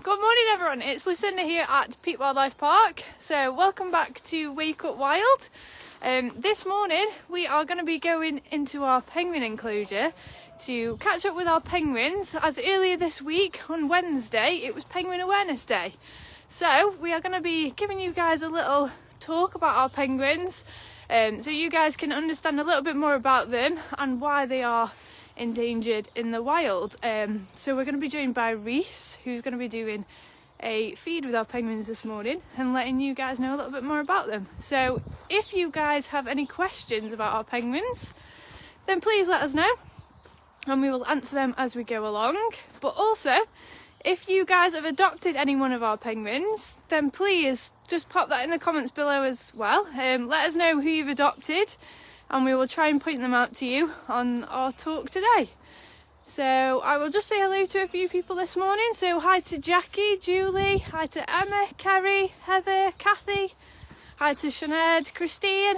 Good morning everyone, it's Lucinda here at Peak Wildlife Park. So welcome back to Wake Up Wild. This morning we are going to be going into our penguin enclosure to catch up with our penguins, as earlier this week on Wednesday it was Penguin Awareness Day. So we are going to be giving you guys a little talk about our penguins so you guys can understand a little bit more about them and why they are endangered in the wild. So we're going to be joined by Reese, who's going to be doing a feed with our penguins this morning and letting you guys know a little bit more about them. So if you guys have any questions about our penguins, then please let us know and we will answer them as we go along. But also, if you guys have adopted any one of our penguins, then please just pop that in the comments below as well. Let us know who you've adopted and we will try and point them out to you on our talk today. So I will just say hello to a few people this morning. So hi to Jackie, Julie, hi to Emma, Kerry, Heather, Kathy, hi to Sinead, Christine.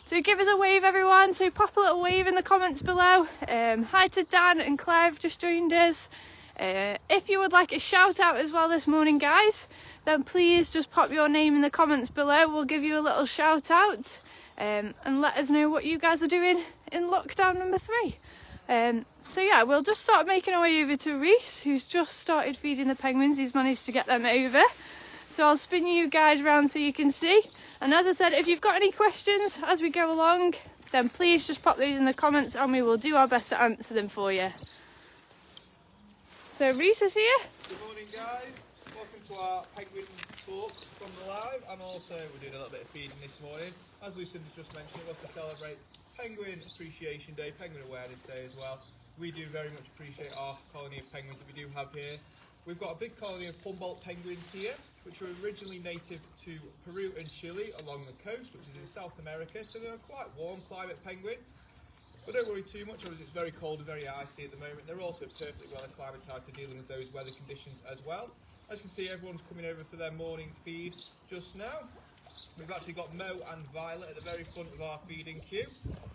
So give us a wave everyone, so pop a little wave in the comments below. Hi to Dan and Clev, just joined us. If you would like a shout out as well this morning guys, then please just pop your name in the comments below. We'll give you a little shout out. And let us know what you guys are doing in lockdown number 3. So yeah, we'll just start making our way over to Reese, who's just started feeding the penguins. He's managed to get them over. So I'll spin you guys around so you can see. And as I said, if you've got any questions as we go along, then please just pop these in the comments and we will do our best to answer them for you. So Reese is here. Good morning guys, welcome to our penguin talk from the live, and also we're doing a little bit of feeding this morning. As Lucinda just mentioned, it was to celebrate Penguin Appreciation Day, Penguin Awareness Day as well. We do very much appreciate our colony of penguins that we do have here. We've got a big colony of Humboldt penguins here, which were originally native to Peru and Chile along the coast, which is in South America, so they're a quite warm climate penguin. But don't worry too much, as it's very cold and very icy at the moment. They're also perfectly well acclimatised to dealing with those weather conditions as well. As you can see, everyone's coming over for their morning feed just now. We've actually got Mo and Violet at the very front of our feeding queue.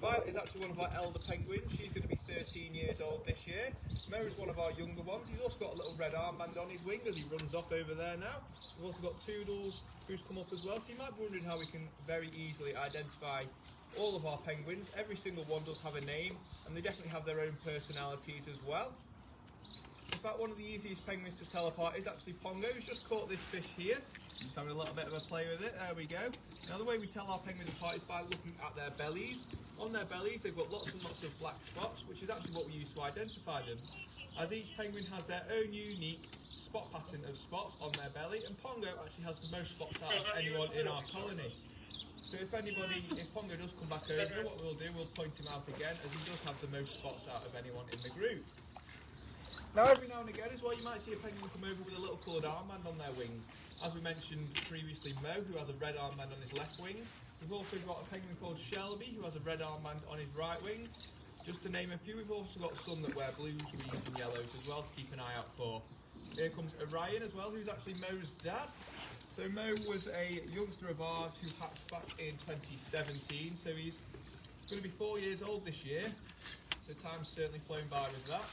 Violet is actually one of our elder penguins. She's going to be 13 years old this year. Mo is one of our younger ones. He's also got a little red armband on his wing as he runs off over there now. We've also got Toodles, who's come up as well. So you might be wondering how we can very easily identify all of our penguins. Every single one does have a name, and they definitely have their own personalities as well. In fact, one of the easiest penguins to tell apart is actually Pongo, who's just caught this fish here. Just having a little bit of a play with it. There we go. Now the way we tell our penguins apart is by looking at their bellies. On their bellies they've got lots and lots of black spots, which is actually what we use to identify them. As each penguin has their own unique spot pattern of spots on their belly, and Pongo actually has the most spots out of anyone in our colony. So if Pongo does come back over, what we'll do, we'll point him out again, as he does have the most spots out of anyone in the group. Now every now and again as well, you might see a penguin come over with a little coloured armband on their wing. As we mentioned previously, Mo, who has a red armband on his left wing. We've also got a penguin called Shelby, who has a red armband on his right wing. Just to name a few, we've also got some that wear blues, greens and yellows as well, to keep an eye out for. Here comes Orion as well, who's actually Mo's dad. So Mo was a youngster of ours who hatched back in 2017, so he's going to be 4 years old this year. So time's certainly flown by with that.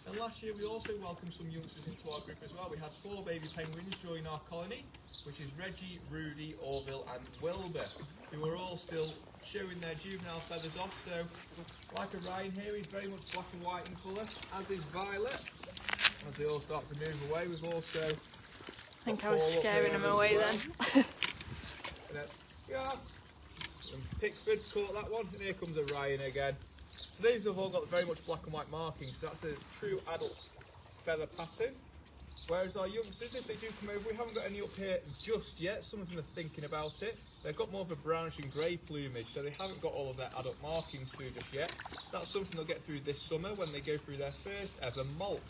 And last year we also welcomed some youngsters into our group as well. We had 4 baby penguins join our colony, which is Reggie, Rudy, Orville and Wilbur, who are all still showing their juvenile feathers off. So like Orion here, he's very much black and white in colour, as is Violet. As they all start to move away, we've also... I think I was scaring them away then. Yeah. And Pickford's caught that one, and here comes Orion again. So these have all got very much black and white markings, so that's a true adult feather pattern. Whereas our youngsters, if they do come over, we haven't got any up here just yet. Some of them are thinking about it. They've got more of a brownish and grey plumage, so they haven't got all of their adult markings through just yet. That's something they'll get through this summer when they go through their first ever molt.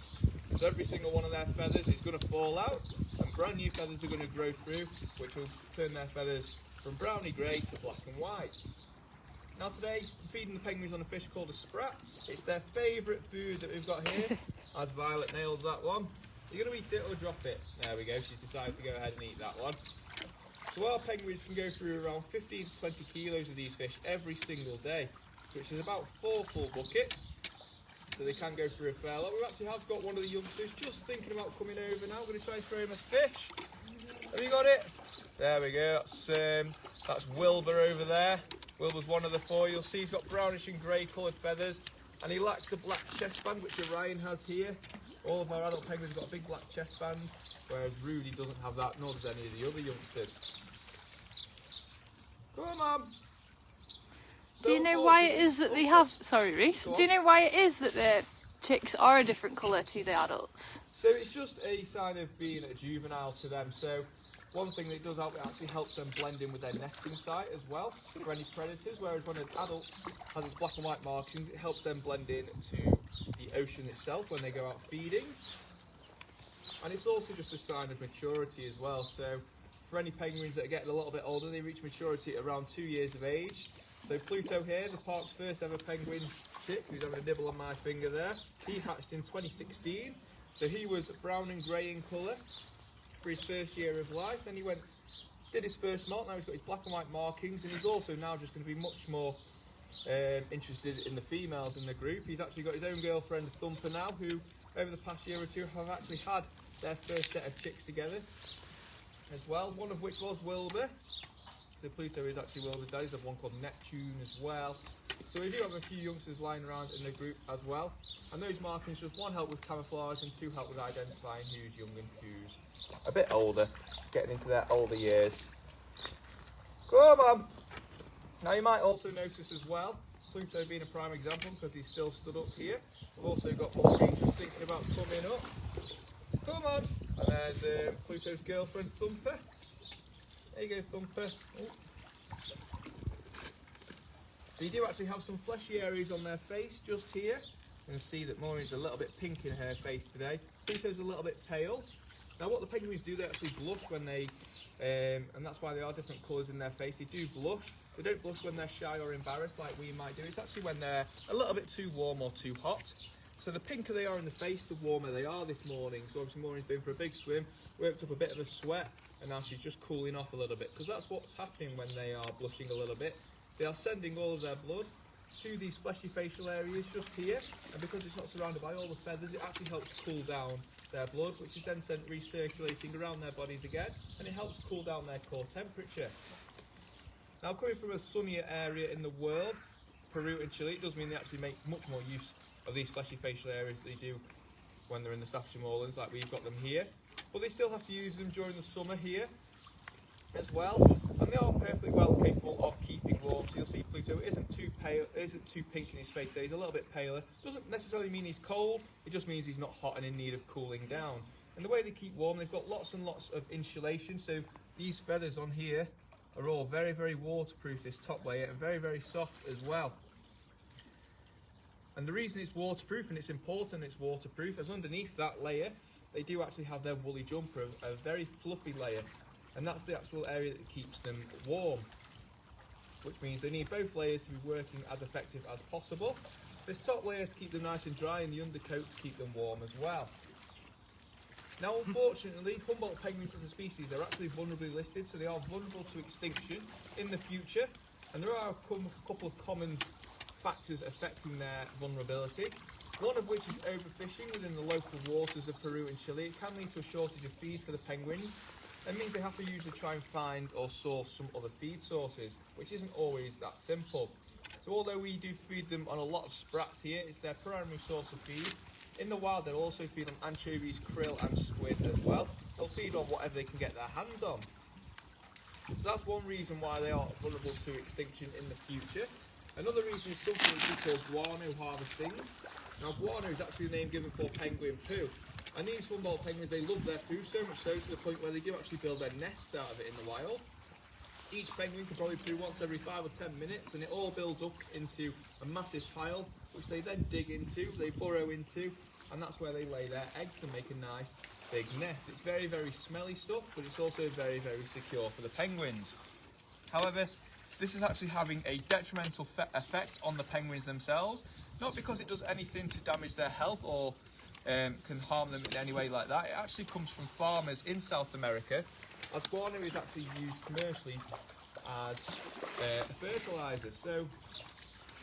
So every single one of their feathers is going to fall out, and brand new feathers are going to grow through, which will turn their feathers from browny grey to black and white. Now today, I'm feeding the penguins on a fish called a sprat. It's their favourite food that we've got here, as Violet nails that one. You're going to eat it or drop it? There we go, she's decided to go ahead and eat that one. So our penguins can go through around 15 to 20 kilos of these fish every single day, which is about 4 full buckets. so they can go through a fair lot. We actually have got one of the youngsters just thinking about coming over now. We're going to try and throw him a fish. Have you got it? There we go. That's Wilbur over there. Wilbur's one of the four. You'll see he's got brownish and grey coloured feathers, and he lacks the black chest band, which Orion has here. All of our adult penguins have got a big black chest band, whereas Rudy doesn't have that, nor does any of the other youngsters. Come on! Do you know why it is that they have... Sorry, Reese. Do you know why it is that the chicks are a different colour to the adults? So it's just a sign of being a juvenile to them. So one thing that it does help, it actually helps them blend in with their nesting site as well for any predators, whereas when an adult has its black and white markings, it helps them blend in to the ocean itself when they go out feeding. And it's also just a sign of maturity as well. So for any penguins that are getting a little bit older, they reach maturity at around 2 years of age. So Pluto here, the park's first ever penguin chick, who's having a nibble on my finger there, he hatched in 2016. So he was brown and grey in colour for his first year of life. Then he did his first molt. Now he's got his black and white markings, and he's also now just going to be much more interested in the females in the group. He's actually got his own girlfriend Thumper now, who over the past year or two have actually had their first set of chicks together as well, one of which was Wilbur. So Pluto is actually Wilbur's dad. He's got one called Neptune as well. So we do have a few youngsters lying around in the group as well. And those markings just one help with camouflage and two help with identifying who's young and who's a bit older, getting into their older years. Come on! Now you might also notice as well, Pluto being a prime example because he's still stood up here. We've also got Maureen just thinking about coming up. Come on! And there's Pluto's girlfriend Thumper. There you go, Thumper. Oh. So you do actually have some fleshy areas on their face just here. You can see that Maureen's a little bit pink in her face today. Pluto's a little bit pale. Now what the penguins do, they actually blush when they, and that's why they are different colours in their face. They do blush. They don't blush when they're shy or embarrassed like we might do. It's actually when they're a little bit too warm or too hot. So the pinker they are in the face, the warmer they are this morning. So obviously Maureen's been for a big swim, worked up a bit of a sweat, and now she's just cooling off a little bit, because that's what's happening when they are blushing a little bit. They are sending all of their blood to these fleshy facial areas just here, and because it's not surrounded by all the feathers, it actually helps cool down their blood, which is then sent recirculating around their bodies again, and it helps cool down their core temperature. Now, coming from a sunnier area in the world, Peru and Chile, it does mean they actually make much more use of these fleshy facial areas that they do when they're in the Staffordshire Moorlands, like we've got them here. But they still have to use them during the summer here as well, and they are perfectly well capable of keeping warm. So you'll see Pluto isn't too pale, isn't too pink in his face today. He's a little bit paler. Doesn't necessarily mean he's cold. It just means he's not hot and in need of cooling down. And the way they keep warm, they've got lots and lots of insulation. So these feathers on here are all very, very waterproof. This top layer, and very, very soft as well. And the reason it's waterproof, and it's important it's waterproof, is underneath that layer they do actually have their woolly jumper, a very fluffy layer, and that's the actual area that keeps them warm, which means they need both layers to be working as effective as possible. This top layer to keep them nice and dry, and the undercoat to keep them warm as well. Now unfortunately, Humboldt penguins as a species are actually vulnerably listed, so they are vulnerable to extinction in the future, and there are a couple of common factors affecting their vulnerability, one of which is overfishing within the local waters of Peru and Chile. It can lead to a shortage of feed for the penguins. It means they have to usually try and find or source some other feed sources, which isn't always that simple. So although we do feed them on a lot of sprats here, it's their primary source of feed. In the wild they'll also feed on anchovies, krill and squid as well. They'll feed on whatever they can get their hands on. So that's one reason why they are vulnerable to extinction in the future. Another reason is something which is called guano harvesting. Now guano is actually the name given for penguin poo. And these Humboldt penguins, they love their poo so much so to the point where they do actually build their nests out of it in the wild. Each penguin can probably poo once every 5 or 10 minutes, and it all builds up into a massive pile, which they then dig into, they burrow into, and that's where they lay their eggs and make a nice big nest. It's very, very smelly stuff, but it's also very, very secure for the penguins. However, this is actually having a detrimental effect on the penguins themselves, not because it does anything to damage their health or can harm them in any way like that. It actually comes from farmers in South America, as guano is actually used commercially as a fertiliser. So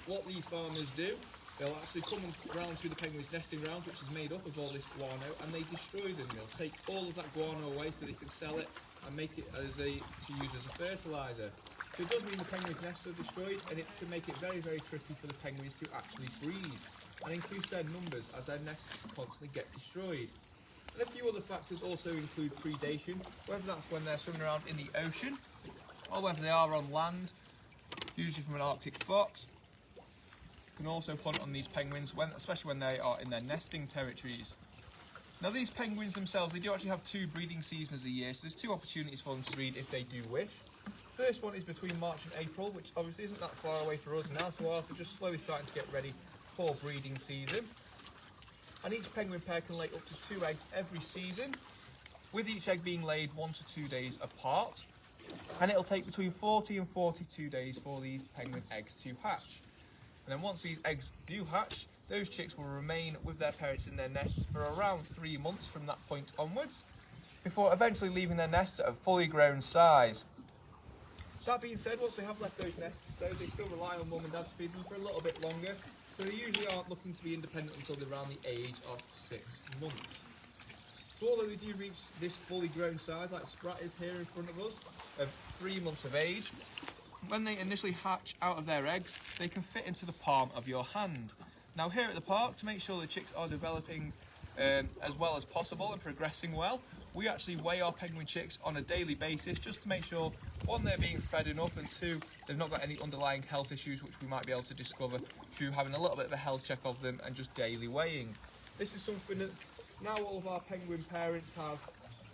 what these farmers do they'll actually come around to the penguins' nesting ground, which is made up of all this guano, and they destroy them. They'll take all of that guano away so they can sell it and make it to use as a fertiliser. So it does mean the penguins' nests are destroyed, and it can make it very, very tricky for the penguins to actually breed and increase their numbers as their nests constantly get destroyed. And a few other factors also include predation, whether that's when they're swimming around in the ocean or whether they are on land, usually from an Arctic fox. Can also plant on these penguins, especially when they are in their nesting territories. Now these penguins themselves, they do actually have 2 breeding seasons a year, so there's 2 opportunities for them to breed if they do wish. First one is between March and April, which obviously isn't that far away for us now, so ours are just slowly starting to get ready for breeding season. And each penguin pair can lay up to 2 eggs every season, with each egg being laid 1 to 2 days apart. And it'll take between 40 and 42 days for these penguin eggs to hatch. And then once these eggs do hatch, those chicks will remain with their parents in their nests for around 3 months from that point onwards, before eventually leaving their nests at a fully grown size. That being said, once they have left those nests, though, they still rely on mum and dad to feed them for a little bit longer, so they usually aren't looking to be independent until they're around the age of 6 months. So although they do reach this fully grown size, like Sprat is here in front of us, of 3 months of age, when they initially hatch out of their eggs, they can fit into the palm of your hand. Now here at the park, to make sure the chicks are developing as well as possible and progressing well, we actually weigh our penguin chicks on a daily basis just to make sure, 1, they're being fed enough, and 2, they've not got any underlying health issues which we might be able to discover through having a little bit of a health check of them and just daily weighing. This is something that now all of our penguin parents have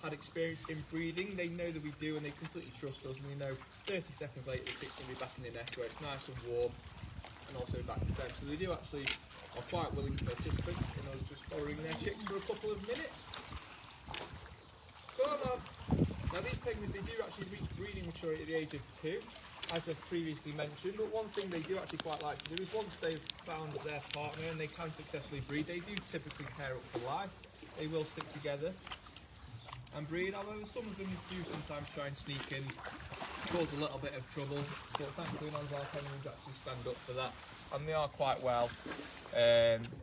had experience in breeding. They know that we do, and they completely trust us, and they know 30 seconds later the chicks will be back in their nest where it's nice and warm and also back to them. So they do actually are quite willing participants in us just following their chicks for a couple of minutes. So now these penguins, they do actually reach breeding maturity at the age of 2, as I've previously mentioned, but one thing they do actually quite like to do is once they've found their partner and they can successfully breed, they do typically pair up for life. They will stick together and breed, although some of them do sometimes try and sneak in, cause a little bit of trouble, but thankfully none of our penguins actually stand up for that, and they are quite well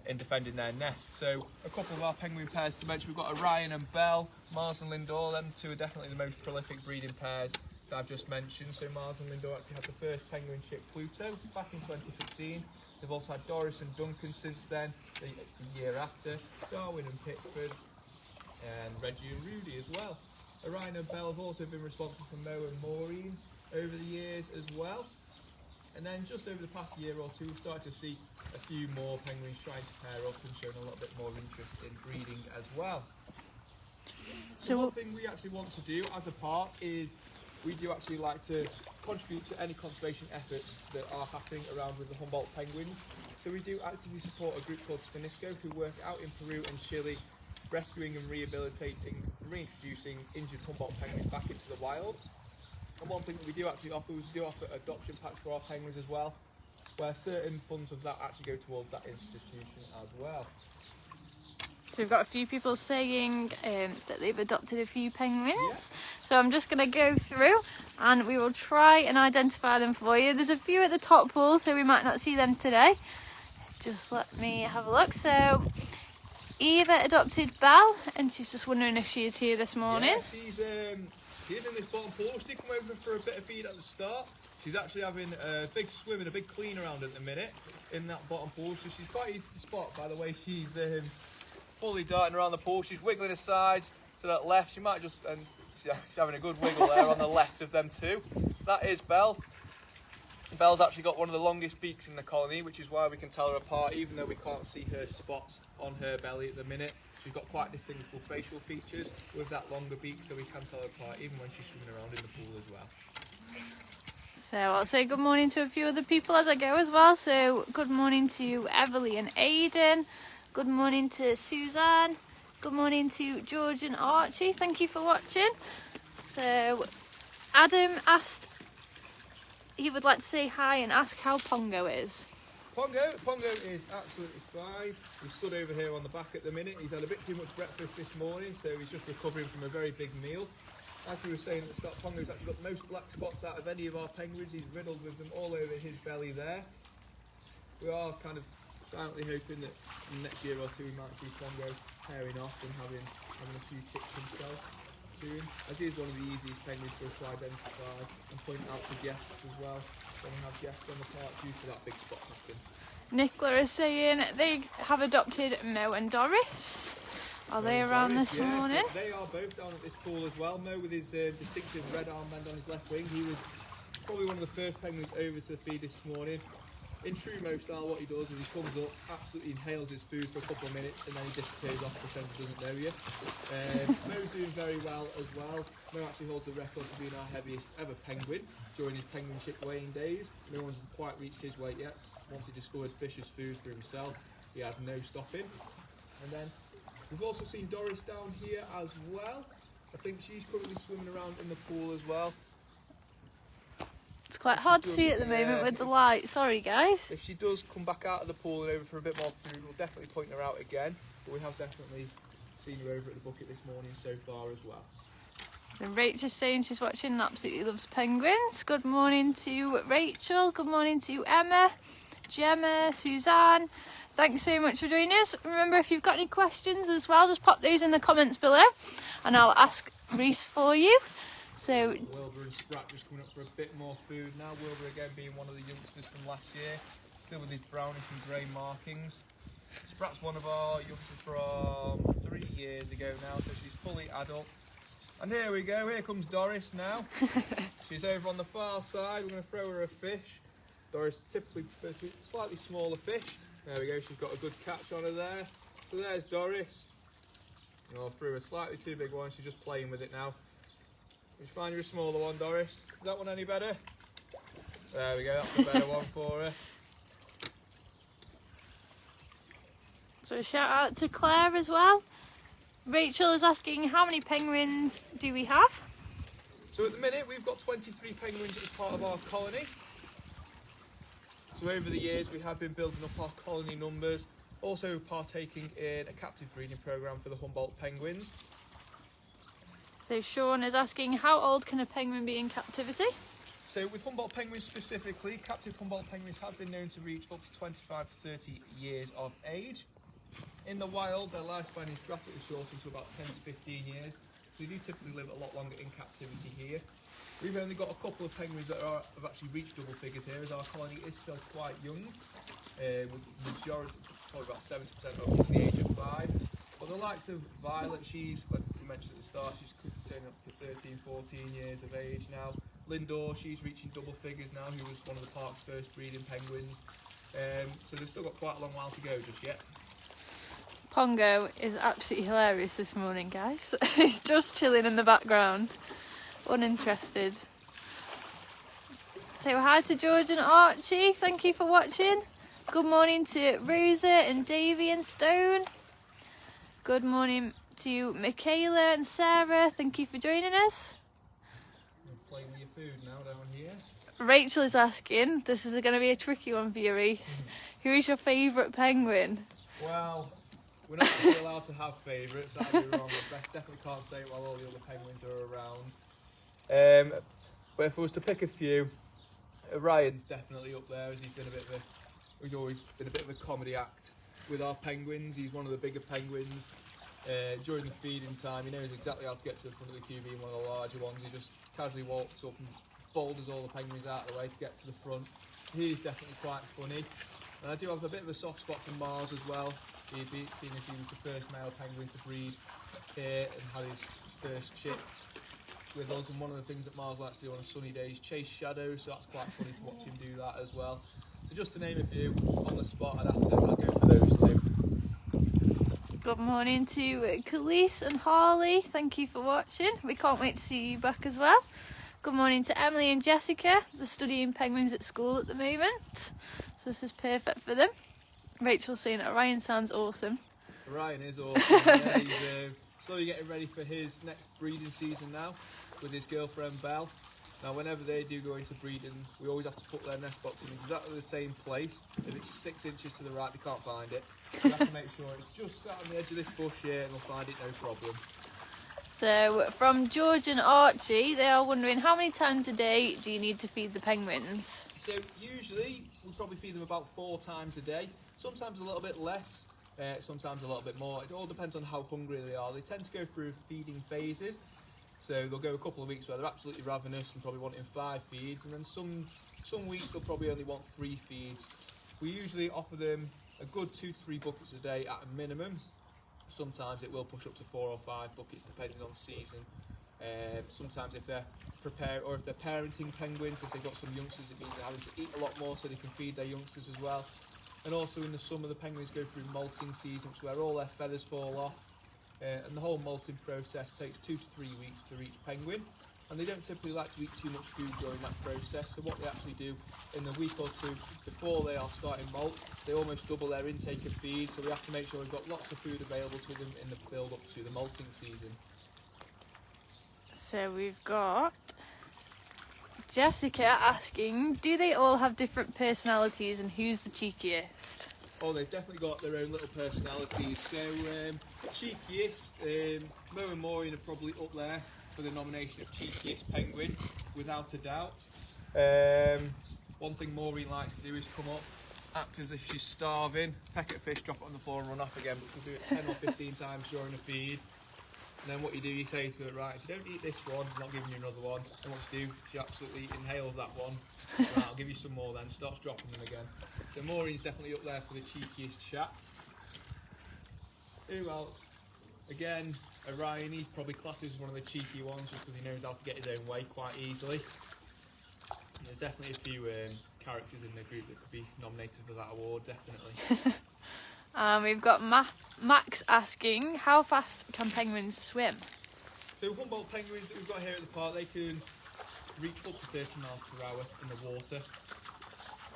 in defending their nests. So a couple of our penguin pairs to mention, we've got Orion and Belle, Mars and Lindor. Them 2 are definitely the most prolific breeding pairs that I've just mentioned. So Mars and Lindor actually had the first penguin chick, Pluto, back in 2016. They've also had Doris and Duncan since then, the year after, Darwin and Pickford, and Reggie and Rudy as well. Orion and Belle have also been responsible for Mo and Maureen over the years as well. And then just over the past year or 2, we've started to see a few more penguins trying to pair up and showing a little bit more interest in breeding as well. So one thing we actually want to do as a park is we do actually like to contribute to any conservation efforts that are happening around with the Humboldt penguins. So we do actively support a group called SCONISCO who work out in Peru and Chile, rescuing and rehabilitating and reintroducing injured Humboldt penguins back into the wild. And one thing that we do actually offer is we do offer adoption packs for our penguins as well, where certain funds of that actually go towards that institution as well. So we've got a few people saying that they've adopted a few penguins. Yeah. So I'm just going to go through and we will try and identify them for you. There's a few at the top wall, so we might not see them today. Just let me have a look. So Eva adopted Belle, and she's just wondering if she is here this morning. Yeah, she's in this bottom pool. She did come over for a bit of feed at the start. She's actually having a big swim and a big clean around at the minute in that bottom pool, so she's quite easy to spot by the way she's fully darting around the pool. She's wiggling her sides to that left. She might just, and she's having a good wiggle there on the left of them 2. That is Belle. Belle's actually got one of the longest beaks in the colony, which is why we can tell her apart, even though we can't see her spots on her belly at the minute. She's got quite distinguishable facial features with that longer beak, so we can tell her apart even when she's swimming around in the pool as well. So I'll say good morning to a few other people as I go as well. So good morning to Everly and Aidan. Good morning to Suzanne. Good morning to George and Archie. Thank you for watching. So Adam asked, he would like to say hi and ask how Pongo is. Pongo is absolutely fine. He's stood over here on the back at the minute. He's had a bit too much breakfast this morning, so he's just recovering from a very big meal. Like we were saying at the start, Pongo's actually got the most black spots out of any of our penguins. He's riddled with them all over his belly there. We are kind of silently hoping that in the next year or two we might see Pongo pairing off and having a few ticks himself soon, as he is one of the easiest penguins for us to identify and point out to guests as well when we have guests on the park due to that big spot pattern. Nicola is saying they have adopted Mo and Doris. Are they around this morning? So they are both down at this pool as well. Mo with his distinctive red armband on his left wing. He was probably one of the first penguins over to the feed this morning. In true Mo style, what he does is he comes up, absolutely inhales his food for a couple of minutes, and then he disappears off, pretends he doesn't know you. Mo's doing very well as well. Mo actually holds the record for being our heaviest ever penguin during his penguinship weighing days. No one's quite reached his weight yet. Once he discovered fish as food for himself, he had no stopping. And then we've also seen Doris down here as well. I think she's currently swimming around in the pool as well. It's quite hard to see at the moment with the light. Sorry, guys. If she does come back out of the pool and over for a bit more food, we'll definitely point her out again. But we have definitely seen her over at the bucket this morning so far as well. So Rachel's saying she's watching and absolutely loves penguins. Good morning to Rachel. Good morning to Emma, Gemma, Suzanne. Thanks so much for joining us. Remember, if you've got any questions as well, just pop those in the comments below and I'll ask Reese for you. So Wilbur and Sprat just coming up for a bit more food now. Wilbur again being one of the youngsters from last year, still with his brownish and grey markings. Sprat's one of our youngsters from 3 years ago now, so she's fully adult. And here we go, here comes Doris now. She's over on the far side, we're going to throw her a fish. Doris typically prefers slightly smaller fish. There we go, she's got a good catch on her there. So there's Doris. Oh, threw a slightly too big one, she's just playing with it now. Did you find you a smaller one, Doris? Is that one any better? There we go, that's a better one for her. So a shout out to Claire as well. Rachel is asking how many penguins do we have? So at the minute we've got 23 penguins as part of our colony. So over the years we have been building up our colony numbers, also partaking in a captive breeding programme for the Humboldt penguins. So Sean is asking how old can a penguin be in captivity? So with Humboldt penguins specifically, captive Humboldt penguins have been known to reach up to 25 to 30 years of age. In the wild, their lifespan is drastically shortened to about 10 to 15 years. So they do typically live a lot longer in captivity here. We've only got a couple of penguins that have actually reached double figures here, as our colony is still quite young, with the majority, probably about 70% over the age of 5. But the likes of Violet, she's, like we mentioned at the start, she's turning up to 13, 14 years of age now. Lindor, she's reaching double figures now, who was one of the park's first breeding penguins. So they've still got quite a long while to go just yet. Pongo is absolutely hilarious this morning, guys. He's just chilling in the background, uninterested. Say hi to George and Archie, thank you for watching. Good morning to Rosa and Davey and Stone. Good morning to Michaela and Sarah, thank you for joining us. You're playing with your food now down here. Rachel is asking, this is going to be a tricky one for you, Reese. Who is your favourite penguin? Well, we're not really allowed to have favourites, that would be wrong. I definitely can't say it while all the other penguins are around. But if I was to pick a few, Ryan's definitely up there, as he's always been a bit of a comedy act with our penguins. He's one of the bigger penguins. During the feeding time, he knows exactly how to get to the front of the queue, being one of the larger ones. He just casually walks up and boulders all the penguins out of the way to get to the front. He's definitely quite funny. And I do have a bit of a soft spot for Mars as well. Seeing as he was the first male penguin to breed here and had his first chick with us. And one of the things that Mars likes to do on a sunny day is chase shadows, so that's quite funny to watch him do that as well. So just to name a few on the spot, I'd go for those two. Good morning to Khalees and Harley, thank you for watching. We can't wait to see you back as well. Good morning to Emily and Jessica. They're studying penguins at school at the moment, so this is perfect for them. Rachel's saying that Ryan sounds awesome. Ryan is awesome. Yeah, he's slowly getting ready for his next breeding season now with his girlfriend Belle. Now whenever they do go into breeding, we always have to put their nest box in exactly the same place. If it's 6 inches to the right, they can't find it. We have to make sure it's just sat on the edge of this bush here and they'll find it no problem. So from George and Archie, they are wondering how many times a day do you need to feed the penguins? So usually we probably feed them about 4 times a day. Sometimes a little bit less, sometimes a little bit more. It all depends on how hungry they are. They tend to go through feeding phases. So they'll go a couple of weeks where they're absolutely ravenous and probably wanting 5 feeds, and then some weeks they'll probably only want 3 feeds. We usually offer them a good 2 to 3 buckets a day at a minimum. Sometimes it will push up to 4 or 5 buckets depending on season. Sometimes if they're parenting penguins, if they've got some youngsters, it means they're having to eat a lot more so they can feed their youngsters as well. And also in the summer, the penguins go through molting season, which is where all their feathers fall off. And the whole molting process takes 2 to 3 weeks for each penguin, and they don't typically like to eat too much food during that process. So what they actually do in the week or 2 before they are starting molt, they almost double their intake of feed, so we have to make sure we've got lots of food available to them in the build up to the molting season. So we've got Jessica asking, do they all have different personalities and who's the cheekiest? Oh, they've definitely got their own little personalities. So, cheekiest, Mo and Maureen are probably up there for the nomination of cheekiest penguin, without a doubt. One thing Maureen likes to do is come up, act as if she's starving, peck at a fish, drop it on the floor and run off again, but she'll do it 10 or 15 times during a feed. And then what you do, you say to her, right, if you don't eat this one, I'm not giving you another one. And what she do, she absolutely inhales that one. Right, I'll give you some more then, starts dropping them again. So Maureen's definitely up there for the cheekiest chap. Who else? Again, Orion, he probably classes one of the cheeky ones just because he knows how to get his own way quite easily. And there's definitely a few characters in the group that could be nominated for that award, definitely. We've got Max asking, how fast can penguins swim? So Humboldt penguins that we've got here at the park, they can reach up to 30 miles per hour in the water,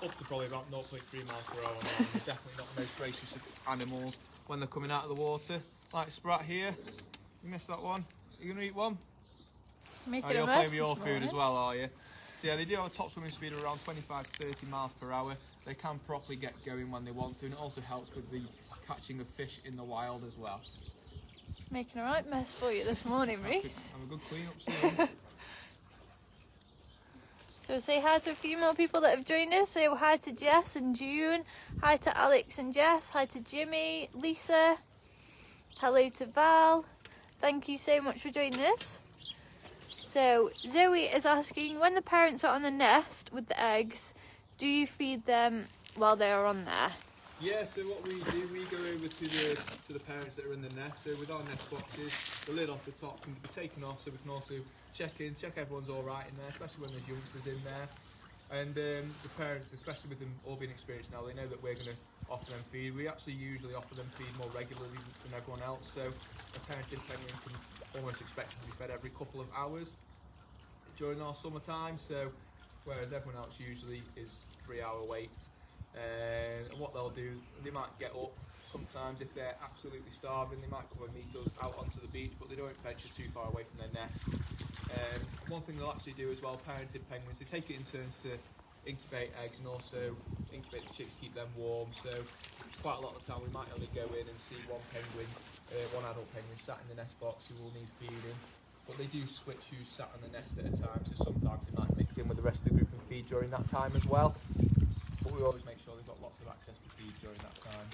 up to probably about 0.3 miles per hour. And they're definitely not the most gracious of animals when they're coming out of the water. Like Sprat here, you missed that one. You gonna eat one? Making You're a playing mess with your this food morning. as well, are you? So yeah, they do have a top swimming speed of around 25 to 30 miles per hour. They can properly get going when they want to, and it also helps with the catching of fish in the wild as well. Making a right mess for you this morning, Reese. I'm a good clean up soon. So say hi to a few more people that have joined us. So hi to Jess and June, hi to Alex and Jess, hi to Jimmy, Lisa, hello to Val. Thank you so much for joining us. So Zoe is asking, when the parents are on the nest with the eggs, do you feed them while they are on there? Yeah, so what we do, we go over to the parents that are in the nest. So with our nest boxes, the lid off the top can be taken off, so we can also check everyone's all right in there, especially when there's youngsters in there. And the parents, especially with them all being experienced now, they know that we're going to offer them feed. We actually usually offer them feed more regularly than everyone else, so a parenting penguin can almost expect to be fed every couple of hours during our summertime. So whereas everyone else usually is 3-hour wait. And what they'll do, they might get up sometimes if they're absolutely starving. They might come and meet us out onto the beach, but they don't venture too far away from their nest. One thing they'll actually do as well, parenting penguins, they take it in turns to incubate eggs and also incubate the chicks, keep them warm. So quite a lot of the time we might only go in and see one adult penguin sat in the nest box who will need feeding. But they do switch who's sat on the nest at a time, so sometimes they might mix in with the rest of the group and feed during that time as well. But we always make sure they've got lots of access to feed during that time.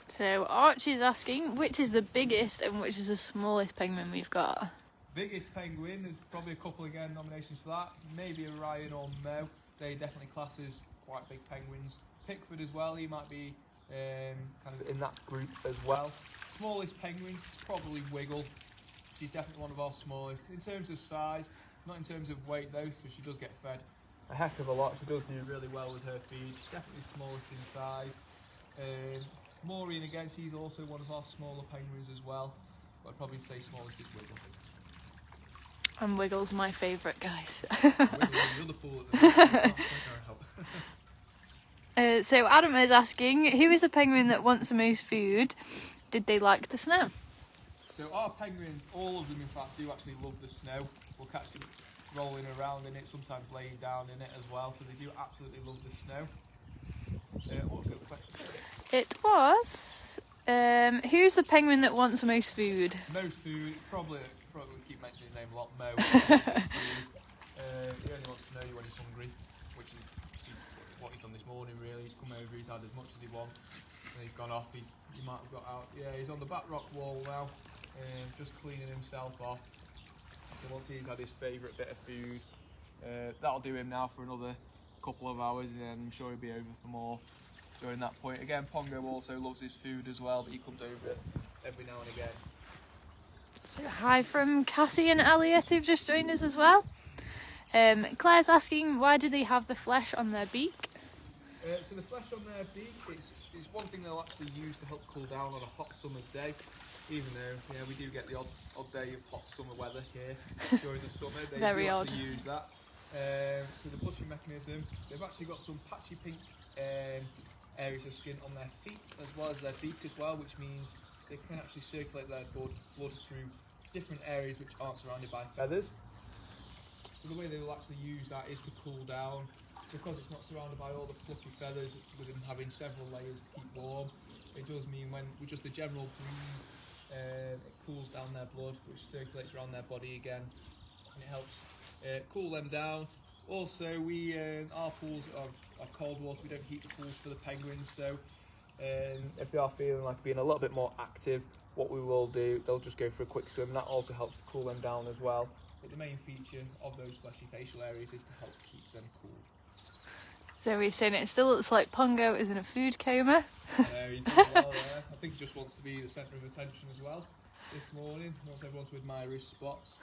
So Archie's asking, which is the biggest and which is the smallest penguin we've got? Biggest penguin, there's probably a couple again nominations for that. Maybe Orion or Mo. They definitely class as quite big penguins. Pickford as well, he might be kind of in that group as well. Smallest penguins, probably Wiggle. She's definitely one of our smallest. In terms of size, not in terms of weight though, because she does get fed a heck of a lot. She does do really well with her feed. She's definitely smallest in size. Maureen again, she's also one of our smaller penguins as well. But I'd probably say smallest is Wiggle. And Wiggle's my favourite, guys. Wiggle's the other pool at the minute. Can't point her out. So Adam is asking, who is the penguin that wants the most food? Did they like the snow? So our penguins, all of them in fact, do actually love the snow. We'll catch them rolling around in it, sometimes laying down in it as well, so they do absolutely love the snow. What was the other question? Sorry. It was, who's the penguin that wants the most food? Most food, probably keep mentioning his name a lot, Mo. He only wants to know you when he's hungry, which is what he's done this morning really. He's come over, he's had as much as he wants. And he's gone off. He might have got out. Yeah, he's on the back rock wall now, just cleaning himself off. So once he's had his favourite bit of food, that'll do him now for another couple of hours, and then I'm sure he'll be over for more during that point. Again, Pongo also loves his food as well, but he comes over it every now and again. So hi from Cassie and Elliot who've just joined us as well. Claire's asking, why do they have the flesh on their beak? So the flesh on their beak, it's one thing they'll actually use to help cool down on a hot summer's day. Even though, we do get the odd day of hot summer weather here during the summer. They Very do odd. actually use that. So the blushing mechanism, they've actually got some patchy pink areas of skin on their feet as well as their beak as well, which means they can actually circulate their blood through different areas which aren't surrounded by feathers. So the way they will actually use that is to cool down. Because it's not surrounded by all the fluffy feathers, with them having several layers to keep warm, it does mean when with just a general breeze, it cools down their blood, which circulates around their body again, and it helps cool them down. Also, our pools are cold water. We don't heat the pools for the penguins, so if they are feeling like being a little bit more active, what we will do, they'll just go for a quick swim. That also helps cool them down as well. But the main feature of those fleshy facial areas is to help keep them cool. So we're saying it still looks like Pongo is in a food coma. He's doing well there. I think he just wants to be the centre of attention as well this morning. He wants everyone to admire his spots.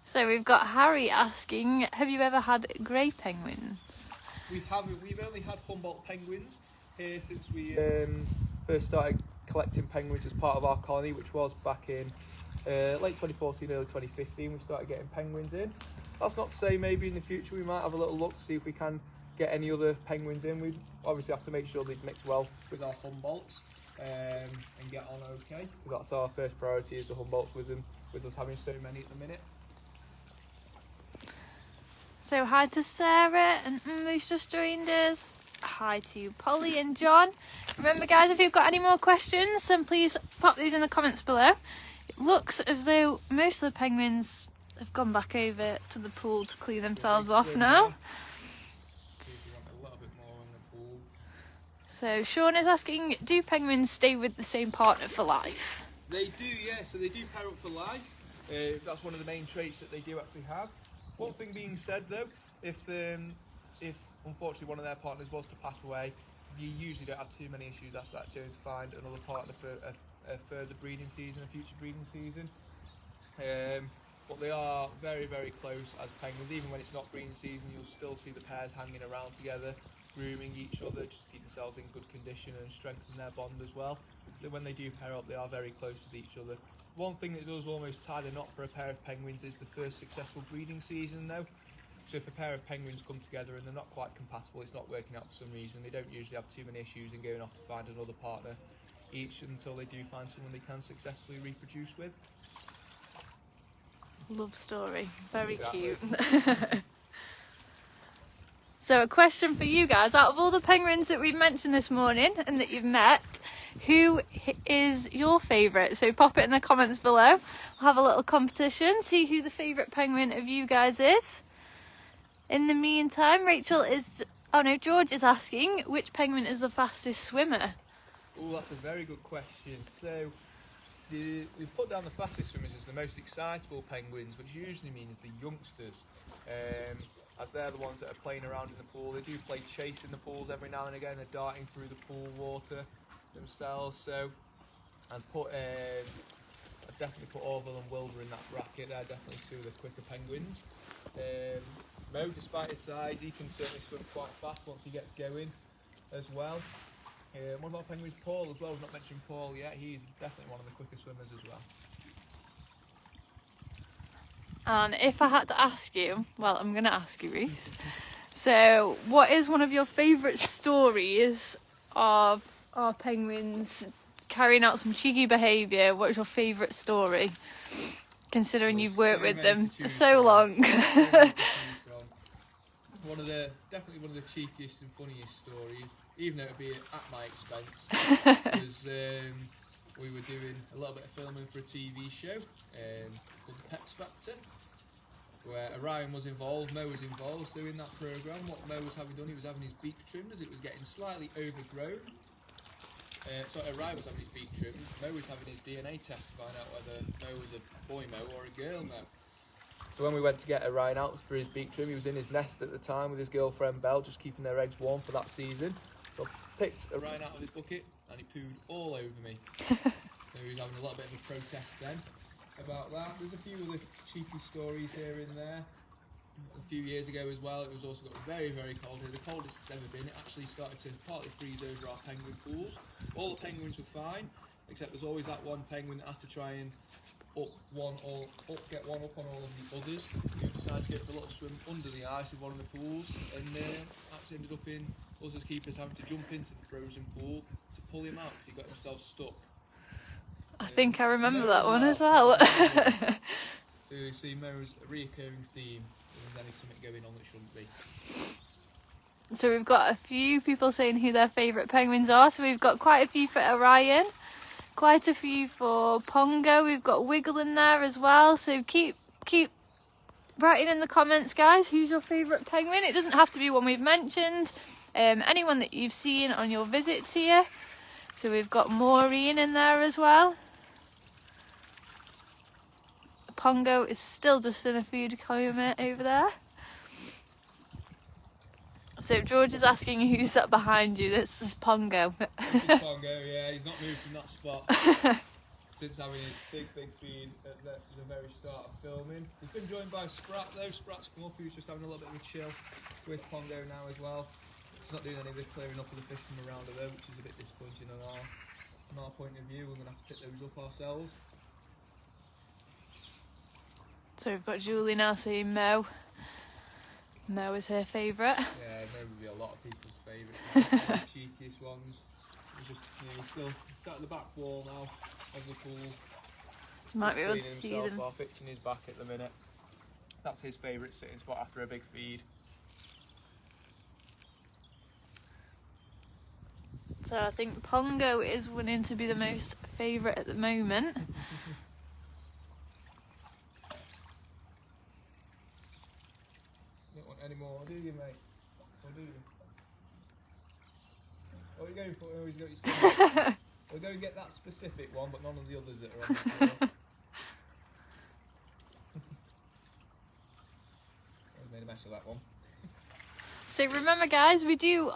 So we've got Harry asking, have you ever had grey penguins? We haven't. We've only had Humboldt penguins here since we first started collecting penguins as part of our colony, which was back in late 2014, early 2015. We started getting penguins in. That's not to say maybe in the future we might have a little look to see if we can get any other penguins in. We obviously have to make sure they mix well with our Humboldts and get on okay. That's our first priority, is the Humboldts with us having so many at the minute. So hi to Sarah and who's just joined us. Hi to Polly and John. Remember guys, if you've got any more questions, then please pop these in the comments below. It looks as though most of the penguins have gone back over to the pool to clean themselves off now. So Sean is asking, do penguins stay with the same partner for life? They do, yeah. So they do pair up for life. That's one of the main traits that they do actually have. One thing being said though, if unfortunately one of their partners was to pass away, you usually don't have too many issues after that, Joe, to find another partner for a further breeding season, a future breeding season. But they are very, very close as penguins. Even when it's not breeding season, you'll still see the pairs hanging around together, grooming each other, just to keep themselves in good condition and strengthen their bond as well. So when they do pair up, they are very close with each other. One thing that does almost tie the knot for a pair of penguins is the first successful breeding season though. So if a pair of penguins come together and they're not quite compatible, it's not working out for some reason, they don't usually have too many issues in going off to find another partner each until they do find someone they can successfully reproduce with. Love story. Very Exactly. cute. So a question for you guys, out of all the penguins that we've mentioned this morning and that you've met, who is your favourite? So pop it in the comments below. We'll have a little competition, see who the favourite penguin of you guys is. In the meantime, George is asking, which penguin is the fastest swimmer? Oh, that's a very good question. So we've put down the fastest swimmers as the most excitable penguins, which usually means the youngsters, as they're the ones that are playing around in the pool. They do play chase in the pools every now and again. They're darting through the pool water themselves. So I've definitely put Orville and Wilbur in that bracket. They're definitely two of the quicker penguins. Mo, despite his size, he can certainly swim quite fast once he gets going as well. One of our penguins, Paul, as well. We've not mentioned Paul yet. He's definitely one of the quicker swimmers as well. And if I had to ask you, well, I'm going to ask you, Reese. So, what is one of your favourite stories of our penguins carrying out some cheeky behaviour? What is your favourite story? Considering you've worked with them so long. Definitely one of the cheekiest and funniest stories, even though it'd be at my expense, because we were doing a little bit of filming for a TV show called The Pets Factor, where Orion was involved, Mo was involved. So in that programme, what Mo was having done, he was having his beak trimmed as it was getting slightly overgrown. Ryan was having his beak trimmed. Mo was having his DNA test to find out whether Mo was a boy Mo or a girl Mo. So when we went to get Ryan out for his beak trim, he was in his nest at the time with his girlfriend Belle, just keeping their eggs warm for that season. So I picked Ryan out of his bucket and he pooed all over me. So he was having a little bit of a protest then about that. There's a few other cheeky stories here and there. A few years ago as well, it was also got very, very cold here, the coldest it's ever been. It actually started to partly freeze over our penguin pools. All the penguins were fine, except there's always that one penguin that has to try and get one up on all of the others, who decided to go for a little swim under the ice in one of the pools, and actually ended up in us as keepers having to jump into the frozen pool to pull him out because he got himself stuck. I think I remember that one as well. So you see Mo's a reoccurring theme, and then there's something going on that shouldn't be. So we've got a few people saying who their favourite penguins are. So we've got quite a few for Orion, quite a few for Pongo. We've got Wiggle in there as well. So keep writing in the comments, guys, who's your favourite penguin. It doesn't have to be one we've mentioned. Anyone that you've seen on your visits here. So we've got Maureen in there as well. Pongo is still just in a food coma over there. So George is asking who's that behind you. This is Pongo. This is Pongo, yeah, he's not moved from that spot since having his big feed at the very start of filming. He's been joined by Sprat though. Sprat's come up, he was just having a little bit of a chill with Pongo now as well. He's not doing any of the clearing up of the fish from around her though, which is a bit disappointing from our point of view. We're going to have to pick those up ourselves. So we've got Julie now saying Mo. Mo is her favourite. Yeah, Mo would be a lot of people's favourite. The cheekiest ones. He's just, he's still sat at the back wall now of the pool. You might be able to see them. While fixing his back at the minute. That's his favourite sitting spot after a big feed. So I think Pongo is winning to be the most favourite at the moment. Don't want any more, do you, mate? Or do you? What are you going for? Oh, he's got his We'll go and get that specific one, but none of the others that are on the floor. I've made a mess of that one. So remember, guys, we do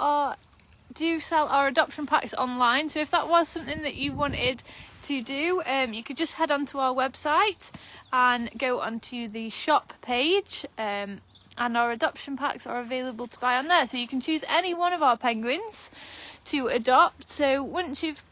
sell our adoption packs online. So if that was something that you wanted to do, you could just head onto our website and go onto the shop page. And our adoption packs are available to buy on there. So you can choose any one of our penguins to adopt. So once you've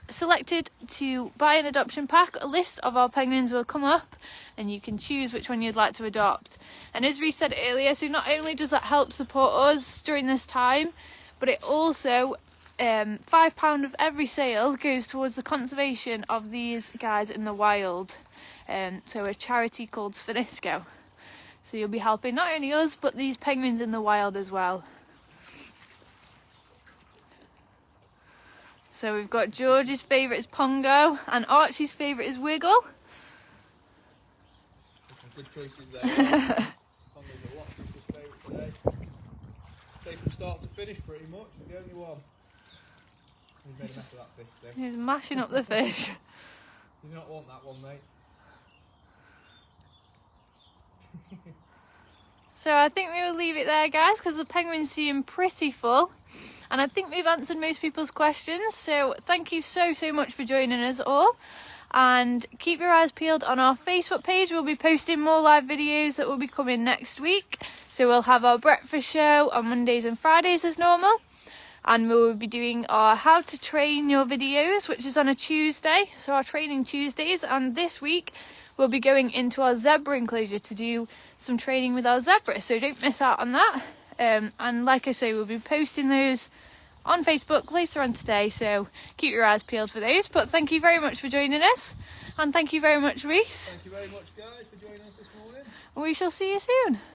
selected to buy an adoption pack, a list of our penguins will come up and you can choose which one you'd like to adopt. And as we said earlier, so not only does that help support us during this time, but it also, £5 of every sale goes towards the conservation of these guys in the wild. So a charity called Sphenisco. So you'll be helping not only us, but these penguins in the wild as well. So we've got George's favourite is Pongo and Archie's favourite is Wiggle. Some good choices there. Pongo's a lot of people's favourite today. Say from start to finish pretty much, he's the only one. He's made a mess of that fish though. He's mashing up the fish. You do not want that one, mate. So I think we will leave it there, guys, because the penguins seem pretty full. And I think we've answered most people's questions. So thank you so much for joining us all. And keep your eyes peeled on our Facebook page. We'll be posting more live videos that will be coming next week. So we'll have our breakfast show on Mondays and Fridays as normal. And we'll be doing our how to train your videos, which is on a Tuesday. So our training Tuesdays. And this week we'll be going into our zebra enclosure to do some training with our zebra. So don't miss out on that. And like I say, we'll be posting those on Facebook later on today, so keep your eyes peeled for those. But thank you very much for joining us, and thank you very much, Reese. Thank you very much, guys, for joining us this morning. We shall see you soon.